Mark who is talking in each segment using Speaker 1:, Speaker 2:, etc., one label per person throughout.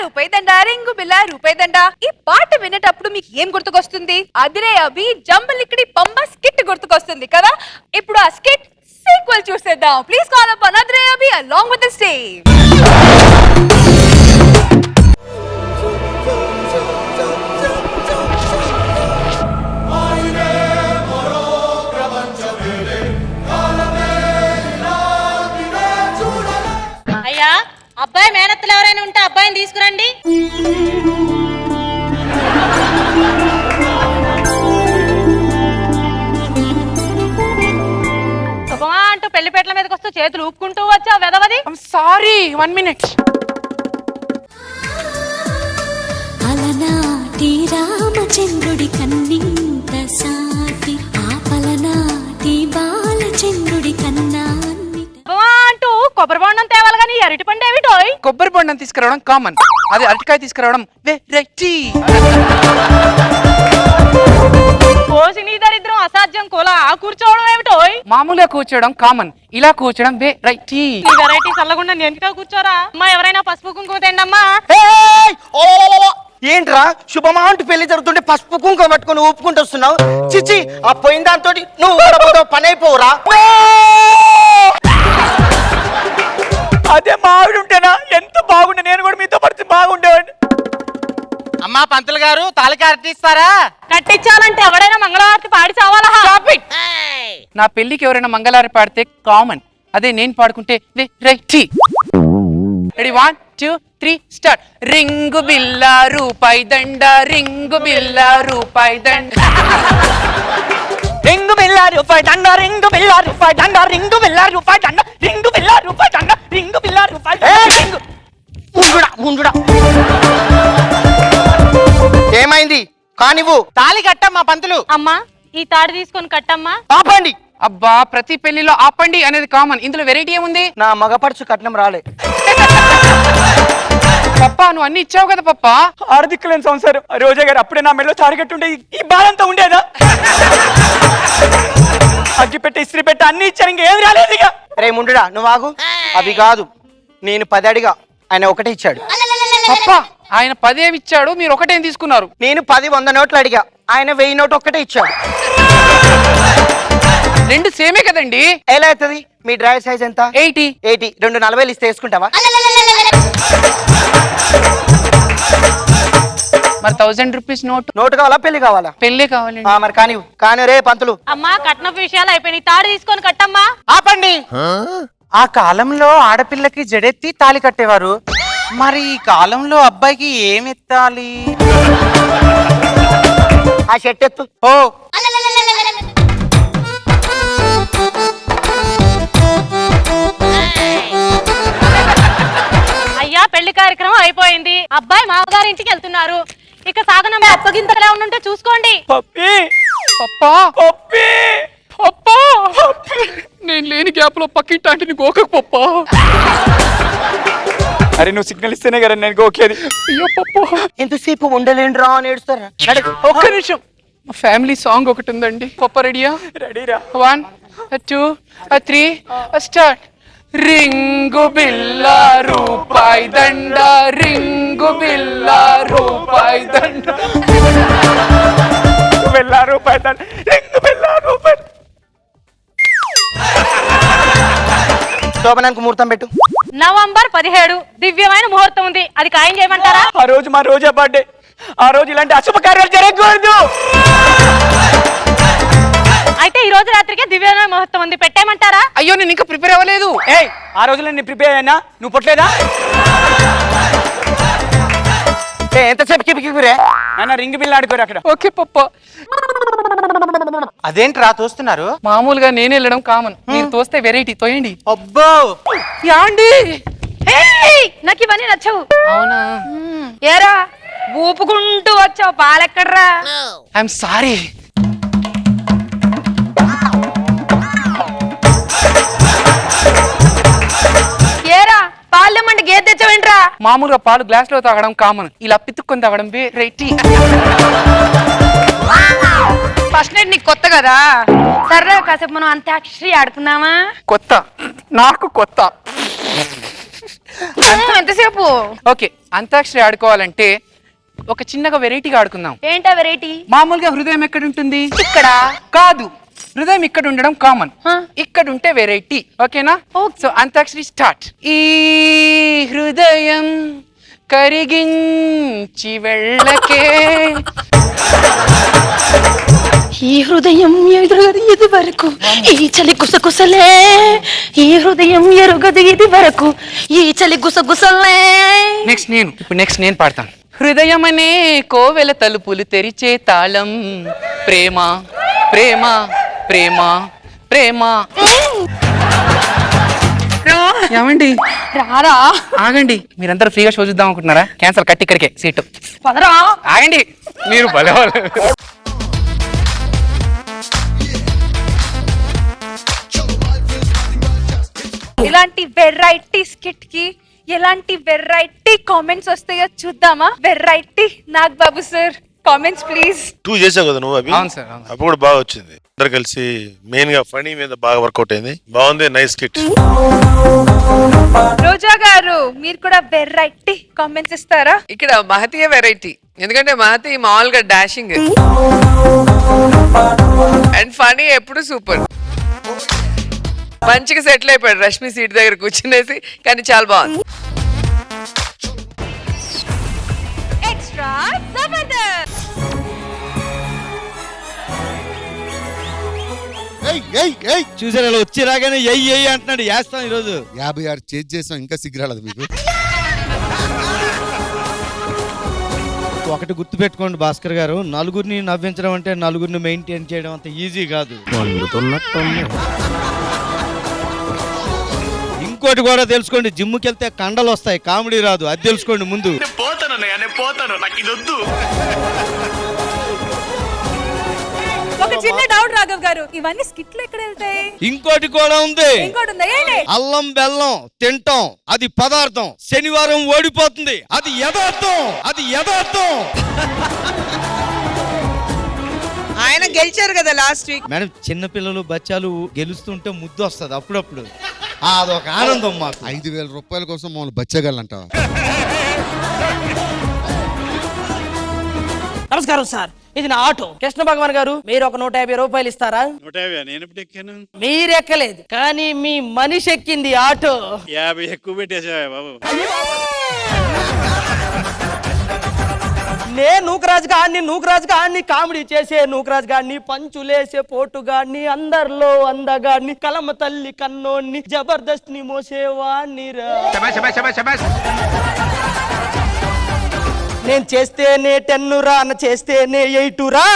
Speaker 1: రూపాయి దండ రింగు బిల్ల రూపాయి దండ. ఈ పాట వినేటప్పుడు మీకు ఏం గుర్తుకొస్తుంది? అదిరే అభి జంబల్ ఇక్కడి పంబ స్కిట్ గుర్తుకొస్తుంది కదా. ఇప్పుడు ఆ స్కిట్ సీక్వెల్ చూసేద్దాం. Please call up Adhire Abhi along with the stage.
Speaker 2: అయ్యా, అబ్బాయి మేనత్తలు ఎవరైనా ఉంటే అబ్బాయిని తీసుకురండి. శుభమా అంటూ పెళ్లిపేటల మీదకి వస్తూ చేతులు ఊపుకుంటూ వచ్చా వెదవది.
Speaker 3: Sorry 1 minute.
Speaker 4: అలనాటి రామచంద్రుడి కన్నింత సాటి ఆపలనాటి బాలచంద్రుడి కన్నా
Speaker 2: అంటూ కొబ్బరి బొండం తేవాలి కానీ అరటి పండు ఏమిటోయ్?
Speaker 3: కొబ్బరి బొండం తీసుకురావడం కామన్, అది అరటికాయ తీసుకురావడం వెరైటీ.
Speaker 2: పోసి నీ దరిద్రం అసాధ్యం కోలా కూర్చోవడం ఏమిటోయ్?
Speaker 3: మామూలుగా కూర్చోవడం కామన్, ఇలా కూర్చోవడం వెరైటీ.
Speaker 2: నీ వెరైటీ చల్లకుండా నేను కూర్చోరా. అమ్మా ఎవరైనా పసుపు కుంకుమ తేండమ్మా.
Speaker 5: ఏంట్రా శుభమా అంటూ పెళ్లి జరుగుతుంటే పసుపు కుంకుమ పట్టుకుని ఊపుకుంటూ వస్తున్నావు? చిచ్చి, ఆ పోయిన దాంతో నువ్వు పని అయిపోవురా.
Speaker 6: అదే మా ఆవిడ ఉంటేనా ఎంత బాగుండే, నేను కూడా మీతో పరిస్థితి బాగుండేవాడిని.
Speaker 5: అమ్మా పంతులు గారు తాళి కట్టిస్తారా?
Speaker 2: కట్టించాలంటే ఎవడైనా మంగళవారతి పాడి చావాలా?
Speaker 3: నా పెళ్లికి ఎవరైనా మంగళారి పాడితే కామన్, అదే నేను పాడుకుంటే వెరైటీ. Ready 1 2 3 start. రింగు బిల్ల రూపాయి దండ రింగు బిల్ల రూపాయి దండ.
Speaker 6: రింగు బిల్ల రూపాయి దండ రింగు బిల్ల రూపాయి దండ రింగు బిల్ల రూపాయి దండ రింగు బిల్ల రూపాయి దండ రింగు బిల్ల రూపాయి దండ.
Speaker 5: ఏమైంది? కానివ్వు, తాళి కట్టమ్మా పంతులు.
Speaker 2: అమ్మా ఈ తాడు తీసుకొని కట్టమ్మా.
Speaker 5: ఆపండి.
Speaker 3: అబ్బా, ప్రతి పెళ్లిలో ఆపండి అనేది కామన్, ఇందులో వెరైటీ ఏముంది?
Speaker 5: నా మగపడుచు కట్నం రాలే.
Speaker 3: పప్పా నువ్వు అన్ని ఇచ్చావు కదా పప్పా.
Speaker 6: ఆర్థిక లేని సంవత్సరం రోజా గారు అప్పుడే నా మెడలో తాడికట్టుండే ఈ బాధంతా ఉండేదా? అగ్గి పెట్టి ఇస్త్రీ పెట్టి అన్ని ఇచ్చారు, ఇంకేం రాలేదు ఇక.
Speaker 5: రే ముండుడా నువ్వు ఆగు. అవి కాదు, నేను 10 అడిగా, ఆయన ఒకటే ఇచ్చాడు.
Speaker 3: పప్పా ఆయన 10 ఇచ్చాడు, మీరు ఒకటేం తీసుకున్నారు?
Speaker 5: నేను 10 100 నోట్లు అడిగా, ఆయన 1000 నోటు ఒక్కటే ఇచ్చాడు.
Speaker 3: రెండు సేమే కదండి.
Speaker 5: ఎలా అవుతుంది? మీ డ్రైవర్ సైజ్ ఎంత?
Speaker 3: 80.
Speaker 5: 80. 2 40 ఇస్తే వేసుకుంటావా?
Speaker 3: మరి 1000 రూపీస్
Speaker 5: నోటు కావాలా పెళ్లి కావాలా?
Speaker 3: పెళ్లి కావాలండి.
Speaker 5: మరి కానీ రే పంతులు.
Speaker 2: అమ్మా కట్నపు విషయాలు అయిపోయినాయి, తాడు తీసుకొని కట్టమ్మా.
Speaker 5: ఆపండి.
Speaker 7: ఆ కాలంలో ఆడపిల్లకి జడెత్తి తాళి కట్టేవారు, మరి ఈ కాలంలో అబ్బాయికి ఏమెత్తాలి?
Speaker 5: ఆ షర్ట్ ఎత్తు.
Speaker 7: ఓ
Speaker 2: అయ్యా పెళ్లి కార్యక్రమం అయిపోయింది, అబ్బాయి మామగారింటికి వెళ్తున్నారు. ఇక సాధనం అప్పగింతలా ఉంటే చూసుకోండి.
Speaker 6: పప్పి
Speaker 3: పప్పా
Speaker 6: పప్పి
Speaker 3: పప్పా, నేను లేని గ్యాప్ లో పక్కింటి గోకకు పప్పా.
Speaker 6: అరే నువ్వు సిగ్నల్ ఇస్తేనే కదా నేను గోకేది.
Speaker 3: అయ్యో పప్పా,
Speaker 5: ఎంతసేపు ఉండలేండ్రా అని ఏడుస్తారా?
Speaker 3: ఒక్క నిమిషం, ఫ్యామిలీ సాంగ్ ఒకటి ఉందండి. పప్ప రెడీయా?
Speaker 6: రెడీరా.
Speaker 3: 1 2 3 స్టార్ట్. రింగు బిల్ల రూపాయి దండ రింగు బిల్ల రూపాయి దండ.
Speaker 6: బిల్ల రూపాయి దండ రింగు బిల్ల రూపాయి.
Speaker 5: శోభనానికి ముహూర్తం పెట్టు.
Speaker 2: నవంబర్ 17 దివ్యమైన ముహూర్తం ఉంది, అది ఖాయం చేయమంటారా?
Speaker 6: ఆ రోజు మా రోజా బర్త్డే, ఆ రోజు ఇలాంటి అశుభ కార్యాలు జరగకూడదు.
Speaker 2: అయితే ఈ రోజు రాత్రికి దివ్యమైన ముహూర్తం ఉంది, పెట్టేయమంటారా?
Speaker 3: అయ్యో నేను ఇంకా ప్రిపేర్ అవ్వలేదు.
Speaker 6: ఏయ్ ఆ రోజులో నేను ప్రిపేర్ అయినా, నువ్వు పొట్లేదా?
Speaker 5: ఎంతసేపు కిపికిరే?
Speaker 6: నాన్న రింగ్ బిల్ ఆడుకోరు అక్కడ.
Speaker 3: ఓకే పప్ప.
Speaker 7: అదేంట్రా తోస్తున్నారు?
Speaker 3: మామూలుగా నేను వెళ్ళడం కామన్, మీరు తోస్తే వెరైటీ, తోయండి.
Speaker 7: అబ్బో
Speaker 3: యాండి
Speaker 1: నాకు ఇవన్నీ నచ్చవు.
Speaker 3: అవునా?
Speaker 1: ఏరా ఊపుకుంటూ వచ్చావు, పాలెక్కడ్రా?
Speaker 3: I'm sorry.
Speaker 1: ఏరా పాలెమ్మంటే గేదె తెచ్చావేంట్రా?
Speaker 3: మామూలుగా పాలు గ్లాస్ లో తాగడం కామన్, ఇలా పితుక్కొని తాగడం వెరైటీ.
Speaker 1: ఫస్ట్ నైట్ నీకు కొత్త కదా, సర్రా కాసేపు మనం అంత్యాక్షరి ఆడుకుందామా?
Speaker 3: కొత్త, నాకు కొత్త.
Speaker 1: ఎంతసేపు?
Speaker 3: ఓకే, అంతాక్షరి ఆడుకోవాలంటే ఒక చిన్నగా వెరైటీగా ఆడుకుందాం.
Speaker 2: ఏంటా వెరైటీ?
Speaker 3: మామూలుగా హృదయం ఎక్కడ ఉంటుంది?
Speaker 1: ఇక్కడ
Speaker 3: కాదు, హృదయం ఇక్కడ ఉండడం కామన్, ఇక్కడ ఉంటే వెరైటీ. ఓకేనా? So antakshari start. ఈ హృదయం కరిగించి వెళ్ళకే,
Speaker 6: ఈ హృదయం ఎదురగది ఇది వరకు ఈ చలి గుసగుసలే, ఈ హృదయం ఎరుగది ఇది వరకు ఈ చలి గుసగుసలే.
Speaker 3: నెక్స్ట్ నేను పాడతాను. హృదయం అనే కోవెల తలుపులు తెరిచే తాళం, ప్రేమ ప్రేమ ప్రేమ ప్రేమ. ఏమండి
Speaker 6: రారా
Speaker 3: ఆగండి, మీరందరూ ఫ్రీగా షో చూద్దాం అనుకుంటున్నారా? క్యాన్సల్, కట్టి ఇక్కడికే సీటు.
Speaker 6: పదరా.
Speaker 3: ఆగండి, మీరు భలేవాళ్ళు.
Speaker 1: ఇలాంటి వెరైటీ స్కిట్ కి ఎలాంటి వెరైటీ కామెంట్స్ వస్తాయో చూద్దామా? Variety Nag Babu sir, comments please.
Speaker 8: 2 చేసావు కదా నువ్వు అవి?
Speaker 3: అవును సార్, అవును.
Speaker 8: అప్పుడు కూడా బాగా వచ్చింది. అందరు కలిసి మెయిన్ గా ఫనీ మీద బాగా వర్కౌట్ అయింది. బాగుంది, నైస్ కిట్.
Speaker 1: రోజా గారు మీరు కూడా వెరైటీ కామెంట్స్ ఇస్తారా?
Speaker 9: ఇక్కడ మహతీయ వెరైటీ, ఎందుకంటే మహతి మామూలుగా డాషింగ్ అండ్ ఫనీ ఎప్పుడు సూపర్. మంచిగా సెటిల్ అయిపోయాడు రష్మి సీట్ దగ్గర కూర్చునేసి, కానీ చాలా బాగుంది.
Speaker 1: ఎక్స్ట్రా జబర్దస్త్.
Speaker 10: చూసారు అలా వచ్చి రాగానే ఎయ్యి అంటున్నాడు. వేస్తాం ఈరోజు
Speaker 11: 56 చేంజ్ చేసాం, ఇంకా సిగ్గురాలదు మీకు.
Speaker 10: ఒకటి గుర్తు పెట్టుకోండి భాస్కర్ గారు, నలుగురిని నవ్వించడం అంటే నలుగురిని మెయింటైన్ చేయడం అంత ఈజీ కాదు. ఇంకోటి కూడా తెలుసుకోండి, జిమ్కి వెళ్తే కండలు వస్తాయి, కామెడీ రాదు. అది తెలుసుకోండి ముందు.
Speaker 1: ఒక చిన్న డౌట్ రాఘవ్ గారు, ఇవన్నీ స్కిట్లు ఎక్కడ వెళ్తాయి?
Speaker 10: ఇంకోటి కూడా ఉంది.
Speaker 1: ఇంకోటి ఉందా? ఏంటి?
Speaker 10: అల్లం బెల్లం తింటాం, అది పదార్థం. శనివారం ఓడిపోతుంది, అది యథార్థం. అది యథార్థం.
Speaker 9: ఆయన గెలిచారు కదా లాస్ట్ వీక్.
Speaker 10: మేడం, చిన్న పిల్లలు బచ్చాలు గెలుస్తుంటే ముద్దు వస్తుంది అప్పుడప్పుడు. అదొక ఆనందం మాకు.
Speaker 11: 5,000 రూపాయల కోసం మమ్మల్ని బచ్చగలంటావా?
Speaker 6: నమస్కారం సార్, ఇది నా ఆటో. కృష్ణ భగవాన్ గారు, మీరు ఒక 150 రూపాయలు ఇస్తారా?
Speaker 10: 150 నేను ఎప్పుడు ఎక్కాను?
Speaker 6: మీరు ఎక్కలేదు, కానీ మీ మనిషి ఎక్కింది ఆటో.
Speaker 10: 50 ఎక్కువ పెట్టేసావా బాబు?
Speaker 6: నేను నూకరాజు గాడిని కామెడీ చేసే నూకరాజు గాడిని, పంచులేసే పోటుగాడిని, అందరిలో అందగాడిని, కలమ తల్లి కన్నోడిని, జబర్దస్త్ ని మోసేవాణ్ణి రా. నేను చేస్తేనే 10 రా, చేస్తేనే 8 రా.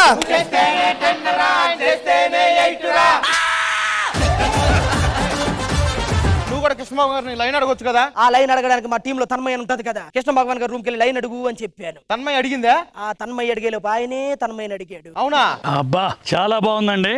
Speaker 5: నువ్వు కూడా కృష్ణ గారిని లైన్ అడగొచ్చు కదా?
Speaker 6: ఆ లైన్ అడగడానికి మా టీంలో తన్మయ్య ఉంటది కదా, కృష్ణ భగవాన్ గారు రూమ్కి వెళ్ళి లైన్ అడుగు అని చెప్పాను.
Speaker 5: తన్మయ్య అడిగిందా?
Speaker 6: ఆ తన్మయ్య అడిగేలోపు ఆయనే తన్మయ్యని అడిగాడు.
Speaker 5: అవునా?
Speaker 10: అబ్బా చాలా బాగుందండి.